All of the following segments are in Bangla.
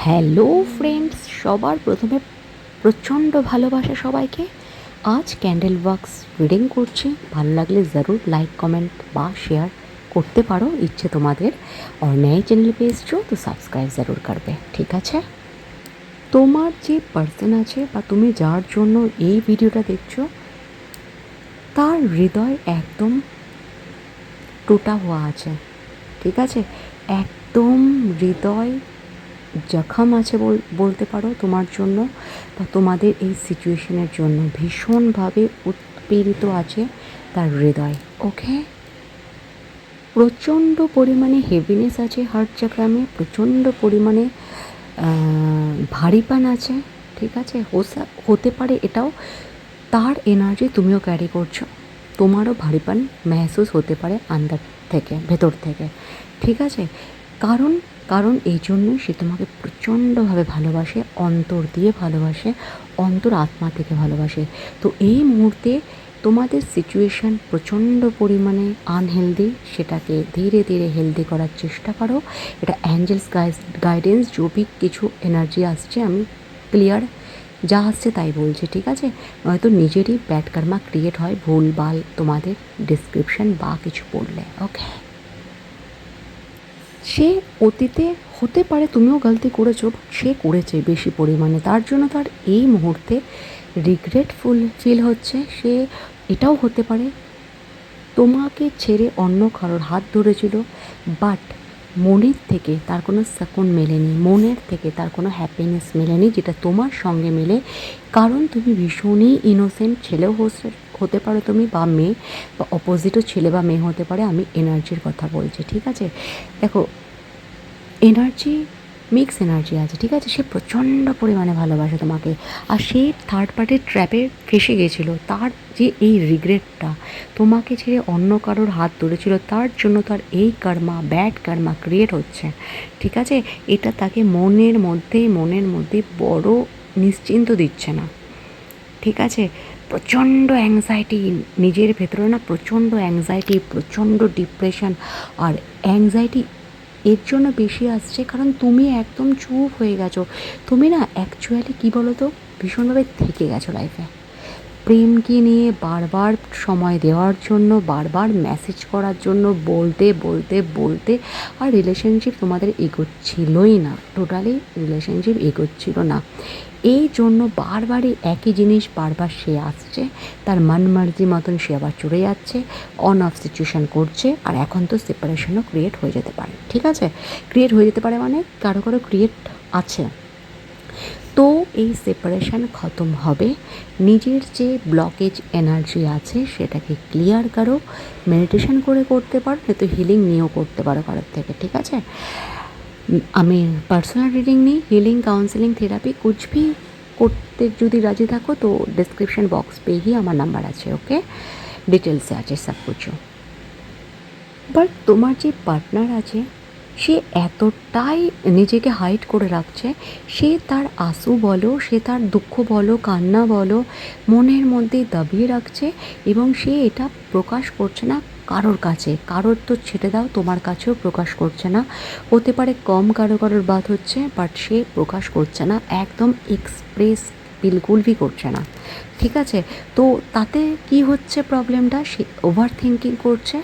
হ্যালো ফ্রেন্ডস, সবার প্রথমে প্রচণ্ড ভালোবাসা সবাইকে। আজ ক্যান্ডেল ওয়াক্স রিডিং করছি। ভালো লাগলে ज़रूर লাইক কমেন্ট বা শেয়ার করতে পারো, ইচ্ছে তোমাদের। আর নए চ্যানেল पे এসছো তো সাবস্ক্রাইব ज़रूर করবে, ঠিক আছে? তোমার যে পার্সন আছে বা তুমি যার জন্য এই ভিডিওটা দেখছো, তার হৃদয় একদম টুটা हुआ আছে, ঠিক আছে? একদম হৃদয় জখম আছে বলতে পারো তোমার জন্য বা তোমাদের এই সিচুয়েশনের জন্য। ভীষণভাবে উৎপীড়িত আছে তার হৃদয়, ওকে? প্রচণ্ড পরিমাণে হেভিনেস আছে হার্ট চাকরামে, প্রচণ্ড পরিমাণে ভারীপন আছে, ঠিক আছে? হতে পারে এটাও তার এনার্জি তুমিও ক্যারি করছো, তোমারও ভারীপন মেহসুস হতে পারে আন্দার থেকে, ভেতর থেকে, ঠিক আছে? কারণ কারণ এই জন্যই সে তোমাকে প্রচণ্ডভাবে ভালোবাসে, অন্তর দিয়ে ভালোবাসে, অন্তর আত্মা থেকে ভালোবাসে। তো এই মুহূর্তে তোমাদের সিচুয়েশান প্রচণ্ড পরিমাণে আনহেলদি, সেটাকে ধীরে ধীরে হেলদি করার চেষ্টা করো। এটা অ্যাঞ্জেলস গাইডেন্স, जो भी কিছু এনার্জি আসছে, আমি ক্লিয়ার যা আসছে তাই বলছি, ঠিক আছে? নয়তো নিজেরই ব্যাড কার্মা ক্রিয়েট হয় ভুলভাল তোমাদের ডিসক্রিপশন বা কিছু পড়লে, ওকে? সে অতীতে হতে পারে তুমিও গলতি করেছো, সে করেছে বেশি পরিমাণে, তার জন্য তার এই মুহূর্তে রিগ্রেটফুল ফিল হচ্ছে। সে এটাও হতে পারে তোমাকে ছেড়ে অন্য কারোর হাত ধরেছিল, বাট মনের থেকে তার কোনো সাকুন মেলেনি, মনের থেকে তার কোনো হ্যাপিনেস মেলেনি যেটা তোমার সঙ্গে মেলে। কারণ তুমি ভীষণই ইনোসেন্ট ছেলেও হতে পারো তুমি, বা মেয়ে, বা অপোজিটও ছেলে বা মেয়ে হতে পারে। আমি এনার্জির কথা বলছি, ঠিক আছে? দেখো, এনার্জি মিক্স এনার্জি আছে, ঠিক আছে? সে প্রচণ্ড পরিমাণে ভালোবাসে তোমাকে, আর সে থার্ড পার্টির ট্র্যাপে ফেসে গেছিলো। তার যে এই রিগ্রেটটা, তোমাকে ছেড়ে অন্য কারোর হাত ধরেছিল, তার জন্য তার এই কার্মা, ব্যাড কার্মা ক্রিয়েট হচ্ছে, ঠিক আছে? এটা তাকে মনের মধ্যে বড় নিশ্চিন্ত দিচ্ছে না, ঠিক আছে? প্রচণ্ড অ্যাংজাইটি নিজের ভেতরে, না প্রচণ্ড অ্যাংজাইটি, প্রচণ্ড ডিপ্রেশন। আর অ্যাংজাইটি এর জন্য বেশি আসছে কারণ তুমি একদম চুপ হয়ে গেছো। তুমি না অ্যাকচুয়ালি কী বলো তো, ভীষণভাবে থেকে গেছো লাইফে। প্রেমকে নিয়ে বারবার সময় দেওয়ার জন্য, বারবার মেসেজ করার জন্য, বলতে বলতে বলতে, আর রিলেশনশিপ তোমাদের এগোচ্ছিলই না, টোটালি রিলেশনশিপ এগোচ্ছিল না। এই জন্য বারবারই একই জিনিস বারবার সে আসছে, তার মন মার্জি মতন সে আবার চলে যাচ্ছে, অন অফ সিচুয়েশান করছে। আর এখন তো সেপারেশনও ক্রিয়েট হয়ে যেতে পারে, ঠিক আছে? ক্রিয়েট হয়ে যেতে পারে মানে কারো কারো ক্রিয়েট আছে। তো এই সেপারেশান খতম হবে। নিজের যে ব্লকেজ এনার্জি আছে সেটাকে ক্লিয়ার করো, মেডিটেশন করে করতে পারো, নয়তো হিলিং নিয়েও করতে পারো কারোর থেকে, ঠিক আছে? আমি পার্সোনাল রিডিং নিই, হিলিং, কাউंसलिंग, থেরাপি कुछ भी করতে যদি রাজি থাকো তো ডিসক্রিপশন বক্স पे ही আমার নাম্বার আছে, ওকে? ডিটেলসে আছে সব কিছু। বাট তোমার যে পার্টনার আছে, সে এতটাই নিজেকে হাইড করে রাখছে, সে তার আঁসু বলো, সে তার দুঃখ বলো, কান্না বলো, মনের মধ্যেই দাবিয়ে রাখছে, এবং সে এটা প্রকাশ করছে না কারোর কাছে। কারোর তো ছেড়ে দাও, তোমার কাছেও প্রকাশ করছে না। হতে পারে কম কারোর বাত হচ্ছে, বাট সে প্রকাশ করছে না, একদম এক্সপ্রেস বিলকুল ভি করছে না, ঠিক আছে? তো তাতে কি হচ্ছে প্রবলেমটা, সে ওভার থিঙ্কিং করছে।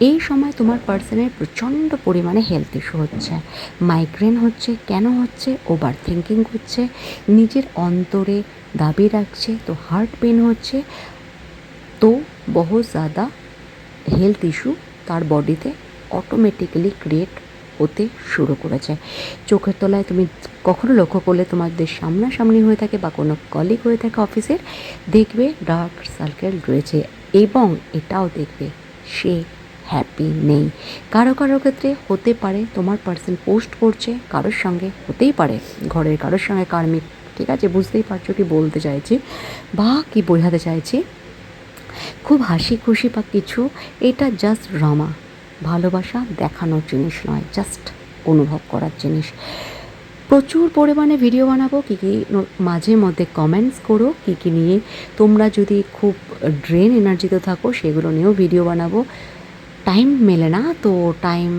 এই সময় তোমার পার্সনের প্রচণ্ড পরিমাণে হেলথ ইস্যু হচ্ছে, মাইগ্রেন হচ্ছে। কেন হচ্ছে? ওভার থিঙ্কিং করছে, নিজের অন্তরে দাবি রাখছে, তো হার্ট পেন হচ্ছে। তো বহুত ज़्यादा হেলথ ইস্যু তার বডিতে অটোমেটিক্যালি ক্রিয়েট হতে শুরু করেছে। চোখের তলায় তুমি কখনো লক্ষ্য করলে তোমাদের সামনাসামনি হয়ে থাকে বা কোনো কলিগ হয়ে থাকে অফিসের, দেখবে ডার্ক সার্কেল রয়েছে, এবং এটাও দেখবে সে হ্যাপি নেই। কারো ক্ষেত্রে হতে পারে তোমার পার্সন পোস্ট করছে কারোর সঙ্গে, হতেই পারে ঘরের কারোর সঙ্গে কার্মিক, ঠিক আছে? বুঝতেই পারছো কি বলতে চাইছি বা কি বোঝাতে চাইছি। খুব হাসি খুশি বা কিছু, এটা জাস্ট ড্রামা, ভালোবাসা দেখানোর জিনিস নয়, জাস্ট অনুভব করার জিনিস। প্রচুর পরিমাণে ভিডিও বানাবো, কী কী মাঝে মধ্যে কমেন্টস করো, কী কী নিয়ে তোমরা যদি খুব ড্রেন এনার্জিতে থাকো সেগুলো নিয়েও ভিডিও বানাবো। টাইম মেলে না তো, টাইম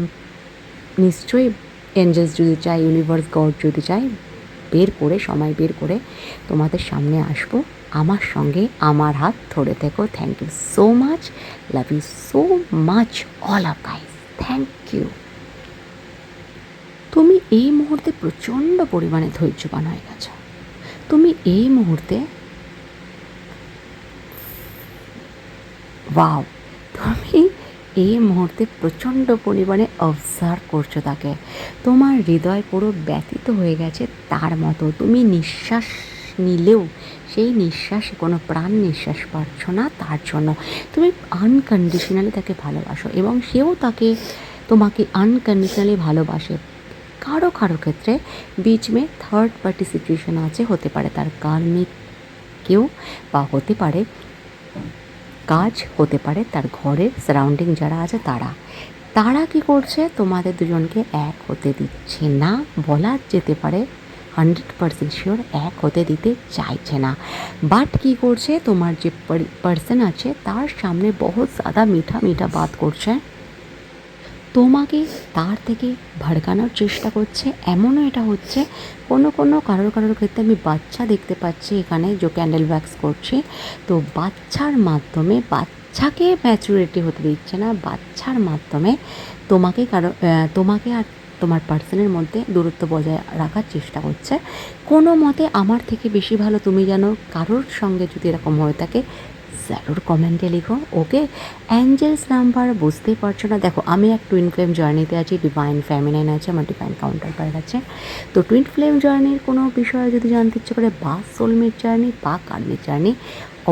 নিশ্চয়ই এঞ্জেলস যদি চাই, ইউনিভার্স, গড যদি চাই, বের করে সময় বের করে তোমাদের সামনে আসবো। আমার সঙ্গে আমার হাত ধরে থেকো। Thank you so much, love you so much all of guys, thank you. তুমি এই মুহূর্তে প্রচণ্ড পরিমাণে ধৈর্যবান হয়ে গেছো। তুমি এই মুহূর্তে ওয়াও, তুমি এই মুহূর্তে প্রচণ্ড পরিমাণে অবজার্ভ করছো তাকে। তোমার হৃদয় পুরো ব্যথিত হয়ে গেছে তার মতো। তুমি নিঃশ্বাস নিলেও সেই নিঃশ্বাসে কোনো প্রাণ নিঃশ্বাস পাচ্ছ না তার জন্য। তুমি আনকন্ডিশনালি তাকে ভালোবাসো এবং সেও তোমাকে আনকন্ডিশনালি ভালোবাসে। কারো কারো ক্ষেত্রে बीच में থার্ড পার্টি সিচুয়েশন আছে, হতে পারে তার কার্মিক কেউ, বা হতে পারে কাজ, হতে পারে তার ঘরের সারাউন্ডিং যারা আছে তারা কি করছে, তোমাদের দুজনকে এক হতে দিচ্ছে না। বলা যেতে পারে 100% শিওর এক হতে দিতে চাইছে না। বাট কি করছে, তোমার যে পার্সন আছে তার সামনে বহুত ज़्यादा মিঠা মিঠা বাত করছে, তোমাকে তার থেকে ভড়কানোর চেষ্টা করছে। এমনও এটা হচ্ছে কারোর ক্ষেত্রে আমি বাচ্চা দেখতে পাচ্ছি এখানে, যে ক্যান্ডেল ওয়্যাক্স করছে। তো বাচ্চার মাধ্যমে, বাচ্চাকে ম্যাচুরিটি হতে দিচ্ছে না, বাচ্চার মাধ্যমে তোমাকে আর তোমার পার্সনের মধ্যে দূরত্ব বজায় রাখার চেষ্টা করছে। কোনো মতে আমার থেকে বেশি ভালো তুমি জানো। কারোর সঙ্গে যদি এরকম হয়ে থাকে ज़रूर কমেন্টে লিখো। ওকে, অ্যাঞ্জেলস নাম্বার বুঝতেই পারছো না। দেখো, আমি এক টুইন ফ্লেম জার্নিতে আছি, ডিভাইন ফেমিনাইন আছে, আমার ডিভাইন কাউন্টার পার্ট আছে। তো টুইন ফ্লেম জার্নির কোনো বিষয়ে যদি জানতে ইচ্ছে করে, বা সোলমেট জার্নি বা কার্মিক জার্নি,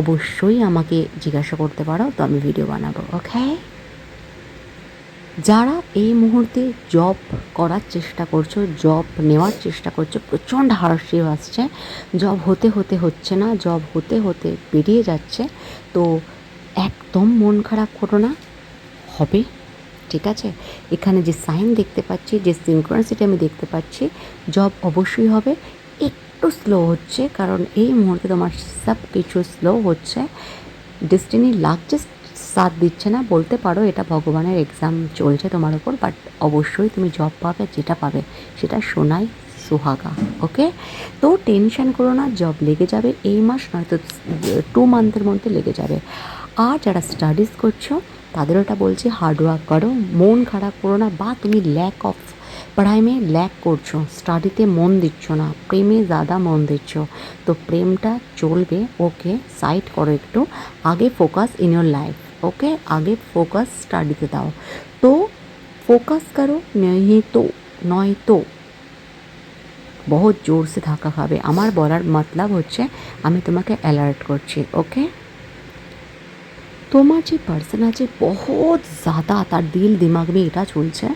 অবশ্যই আমাকে জিজ্ঞাসা করতে পারো, তো আমি ভিডিও বানাবো। ওকে, যারা এই মুহূর্তে জব করার চেষ্টা করছো, জব নেওয়ার চেষ্টা করছো, প্রচণ্ড হার্ডশিপ আসছে, জব হচ্ছে না, জব হতে বেরিয়ে যাচ্ছে, তো একদম মন খারাপ করো না, হবে, ঠিক আছে। এখানে যে সাইন দেখতে পাচ্ছি, যে সিনক্রোনিসিটি আমি দেখতে পাচ্ছি, জব অবশ্যই হবে। একটু স্লো হচ্ছে, কারণ এই মুহূর্তে তোমার সব কিছু স্লো হচ্ছে। ডেস্টিনি লাগছে, সাথ দিচ্ছে না বলতে পারো, এটা ভগবানের এক্সাম চলছে তোমার ওপর। বাট অবশ্যই তুমি জব পাবে, যেটা পাবে সেটা সোনাই সুহাগা। ওকে, তো টেনশন করো না, জব লেগে যাবে এই মাস, নয়তো 2 মান্থের মধ্যে লেগে যাবে। আর যারা স্টাডিজ করছো তাদেরও এটা বলছি, হার্ডওয়ার্ক করো, মন খারাপ করো না। বা তুমি पढ़ाई में ল্যাক করছো, স্টাডিতে মন দিচ্ছ না, প্রেমে ज़्यादा মন দিচ্ছ, তো প্রেমটা চলবে। ওকে, সাইড করো একটু, আগে ফোকাস ইন योर লাইফ। ওকে, আগে ফোকাস স্টাডিতে দাও। তো ফোকাস করো, নয়তো বহুত জোর সে ধাক্কা খাবে। আমার বলার মতলব হচ্ছে আমি তোমাকে অ্যালার্ট করছি। ওকে, তোমার যে পার্সন আছে বহুত ज़्यादा তার দিল দিমাগ में এটা চলছে,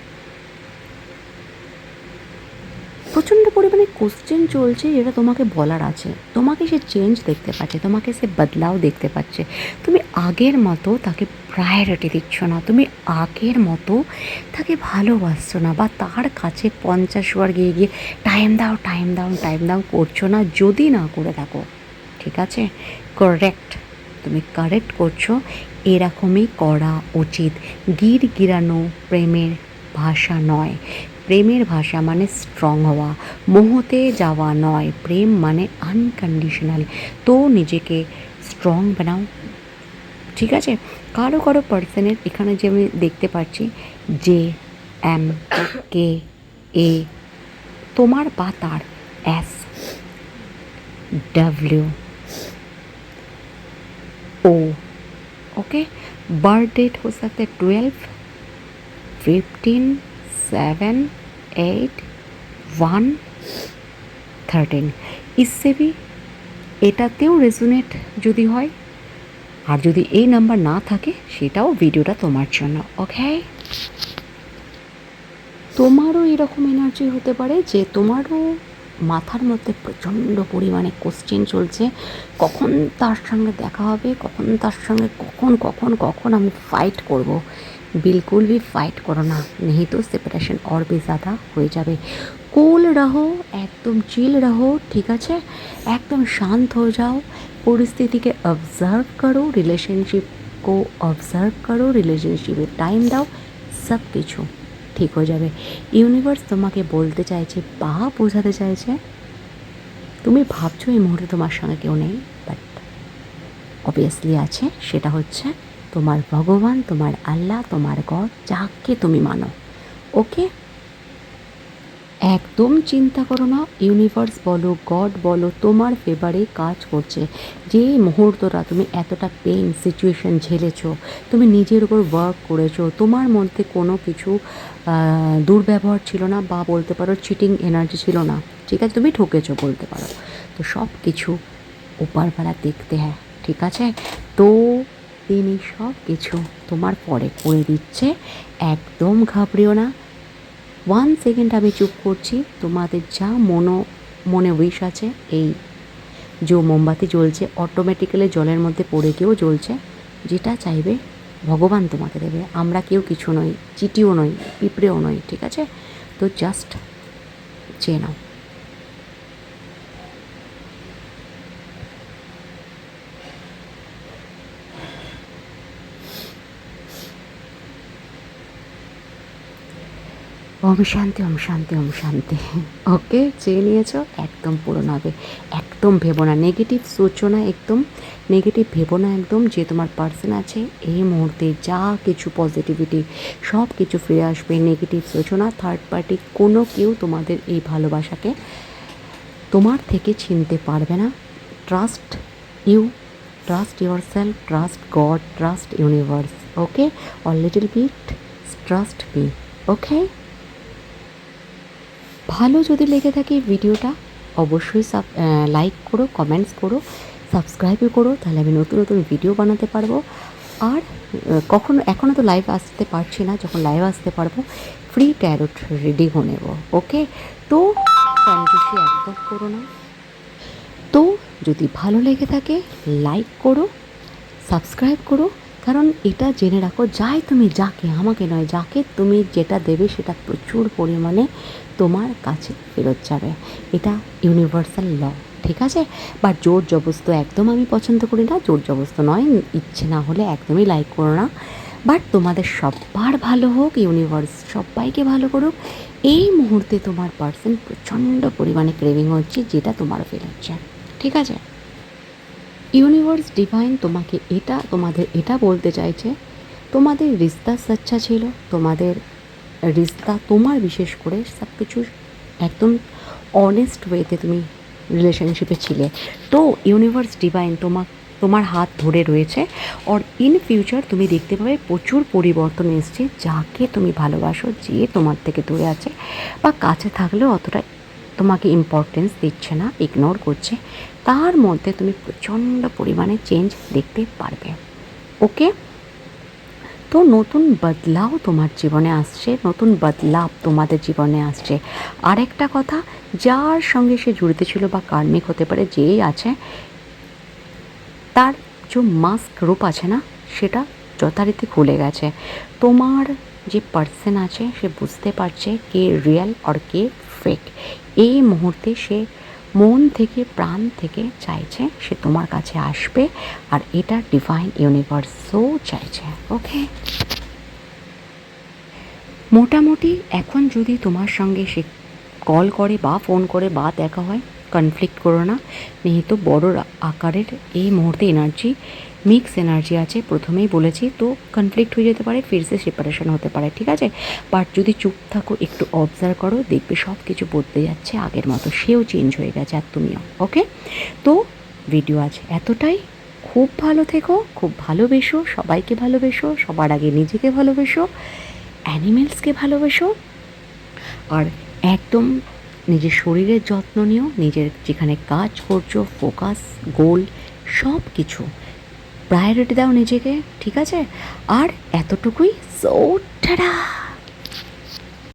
প্রচণ্ড পরিমাণে কোশ্চেন চলছে যেটা তোমাকে বলার আছে। তোমাকে সে চেঞ্জ দেখতে পাচ্ছে, তোমাকে সে বদলাও দেখতে পাচ্ছে। তুমি আগের মতো তাকে প্রায়োরিটি দিচ্ছ না, তুমি আগের মতো তাকে ভালোবাসছো না, বা তার কাছে 50 বার গিয়ে গিয়ে টাইম দাও করছো না। যদি না করে থাকো, ঠিক আছে, কারেক্ট, তুমি কারেক্ট করছো, এরকমই করা উচিত। গিরানো প্রেমের ভাষা নয়। প্রেমের ভাষা মানে স্ট্রং হওয়া, মোহতে যাওয়া নয়। প্রেম মানে আনকন্ডিশনাল। তো নিজেকে স্ট্রং বানাও, ঠিক আছে। কারো পার্সনের এখানে যে আমি দেখতে পাচ্ছি JMK, তোমার বা তার SWO। ओके, बर्थ डेट हो सकता है 12, 15, 7, 8, 1, 13। इससे भी এটাতেও রেজোনেট যদি হয়, আর যদি এই নাম্বার না থাকে সেটাও ভিডিওটা তোমার জন্য। ওকে, তোমারও এরকম এনার্জি হতে পারে যে তোমারও মাথার মধ্যে প্রচণ্ড পরিমাণে কোশ্চেন চলছে, কখন তার সঙ্গে দেখা হবে, কখন তার সঙ্গে কখন আমি ফাইট করব। बिल्कुल भी फाइट करो ना, नहीं तो सेपरेशन और भी ज़्यादा হয়ে যাবে। কুল রহো, একদম চিল রহো, ঠিক আছে, একদম শান্ত হয়ে যাও, পরিস্থিতিকে অবজার্ভ করো, রিলেশনশিপ को ऑब्जर्व करो, रिलेशनशिप में टाइम दाओ, सब কিছু ঠিক হয়ে যাবে। ইউনিভার্স তোমাকে বলতে চাইছে বা বোঝাতে চাইছে, তুমি ভাবছো এই মুহূর্তে তোমার সঙ্গে কেউ নেই, বাট অবভিয়াসলি আছে। সেটা হচ্ছে তোমার ভগবান, তোমার আল্লাহ, তোমার গড, যাকে তুমি মানো। ওকে, একদম চিন্তা করো না। ইউনিভার্স বলো, গড বলো, তোমার ফেভারে কাজ করছে। যে মুহূর্তটা তুমি এতটা পেন সিচুয়েশন ঝেলেছো, তুমি নিজের উপর ওয়ার্ক করেছো, তোমার মধ্যে কোনো কিছু দুর্ব্যবহার ছিল না, বা বলতে পারো চিটিং এনার্জি ছিল না, ঠিক আছে, তুমি ঠকেছো বলতে পারো। তো সব কিছু ওপারবেলা দেখতে হয়, ঠিক আছে। তো তিনি সব কিছু তোমার পরে করে দিচ্ছে, একদম ঘাবড়িও না। 1 সেকেন্ড আমি চুপ করছি, তোমাদের যা মনে উইশ আছে, এই যে মোমবাতি জ্বলছে অটোমেটিক্যালি জলের মধ্যে পড়ে গিয়েও জ্বলছে, যেটা চাইবে ভগবান তোমাকে দেবে। আমরা কেউ কিছু নই, চিটিও নই, পিঁপড়েও নই, ঠিক আছে। তো জাস্ট চেয়ে নাও। ওম শান্তি, ওম শান্তি, ওম শান্তি। ওকে, চেয়ে নিয়েছো, একদম পূরণ হবে। একদম ভেবো না নেগেটিভ, সোচো না, একদম নেগেটিভ ভেবো না একদম। যে তোমার পার্সন আছে এই মুহূর্তে যা কিছু পজিটিভিটি সব কিছু ফিরে আসবে। নেগেটিভ সোচো না। থার্ড পার্টি কোনো কেউ তোমাদের এই ভালোবাসাকে তোমার থেকে ছিনতে পারবে না। Trust you, trust yourself, trust God, trust universe. Okay, or little bit trust me. Okay, ভালো যদি লেগে থাকে ভিডিওটা অবশ্যই লাইক করো, কমেন্টস করো, সাবস্ক্রাইবও করো, তাহলে আমি নতুন নতুন ভিডিও বানাতে পারবো। আর এখনও তো লাইভ আসতে পারছি না, যখন লাইভ আসতে পারবো ফ্রি ট্যারোট রিডিংও নেব। ওকে, তো কনফিউশন একদম করো না। তো যদি ভালো লেগে থাকে লাইক করো, সাবস্ক্রাইব করো, কারণ এটা জেনে রাখো, তুমি যাকে, আমাকে নয়, যাকে তুমি যেটা দেবে সেটা প্রচুর পরিমাণে তোমার কাছে ফেরত যাবে। এটা ইউনিভার্সাল ল, ঠিক আছে। বাট জোর জবস্ত একদম আমি পছন্দ করি না, জোর জবস্ত নয়, ইচ্ছে না হলে একদমই লাইক করো না। বাট তোমাদের সবার ভালো হোক, ইউনিভার্স সবাইকে ভালো করুক। এই মুহূর্তে তোমার পার্সন প্রচণ্ড পরিমাণে ক্রেভিং হচ্ছে, যেটা তোমার ফিল হচ্ছে, ঠিক আছে। ইউনিভার্স ডিভাইন তোমাদের এটা বলতে চাইছে, তোমাদের রিস্তা সচ্চা ছিল, তোমাদের রিস্তা, তোমার বিশেষ করে সব কিছু একদম অনেস্ট ওয়েতে তুমি রিলেশনশিপে ছিলে। তো ইউনিভার্স ডিভাইন তোমার হাত ধরে রয়েছে। আর ইন ফিউচার তুমি দেখতে পাবে প্রচুর পরিবর্তন এসছে। যাকে তুমি ভালোবাসো, যে তোমার থেকে দূরে আছে বা কাছে থাকলেও অতটা তোমাকে ইম্পর্টেন্স দিচ্ছে না, ইগনোর করছে, তার মধ্যে তুমি প্রচণ্ড পরিমাণে চেঞ্জ দেখতে পারবে। ওকে, তো নতুন বদলাও তোমার জীবনে আসছে, নতুন বদলাও তোমাদের জীবনে আসছে। আরেকটা কথা, যার সঙ্গে সে জড়িত ছিল বা কার্মিক হতে পারে, যেই আছে তার যে মাস্ক রূপ আছে না, সেটা যথারীতি খুলে গেছে। তোমার যে পার্সন আছে সে বুঝতে পারছে কে রিয়েল আর কে ফেক। এই মুহূর্তে সে মন থেকে, প্রাণ থেকে চাইছে সে তোমার কাছে আসবে, আর এটা ডিভাইন ইউনিভার্সও চাইছে। ওকে, মোটামুটি এখন যদি তোমার সঙ্গে সে কল করে বা ফোন করে বা দেখা হয়, কনফ্লিক্ট করো না। নিহিত বড় আকারের এই মুহূর্তে এনার্জি, মিক্স এনার্জি আছে, প্রথমেই বলেছি। তো কনফ্লিক্ট হয়ে যেতে পারে, ফিরসে সেপারেশন হতে পারে, ঠিক আছে। বাট যদি চুপ থাকো, একটু অবজার্ভ করো, দেখবে সব কিছু বদলে যাচ্ছে আগের মতো, সেও চেঞ্জ হয়ে গেছে আর তুমিও। ওকে, তো ভিডিও আজ এতটাই। খুব ভালো থেকো, খুব ভালোবেসো, সবাইকে ভালোবেসো, সবার আগে নিজেকে ভালোবেসো, অ্যানিমেলসকে ভালোবেসো, আর একদম নিজের শরীরের যত্ন নিও। নিজের যেখানে কাজ করছো, ফোকাস, গোল, সব কিছু প্রায়োরিটি দাও নিজেকে, ঠিক আছে। আর এতটুকুই। So tata.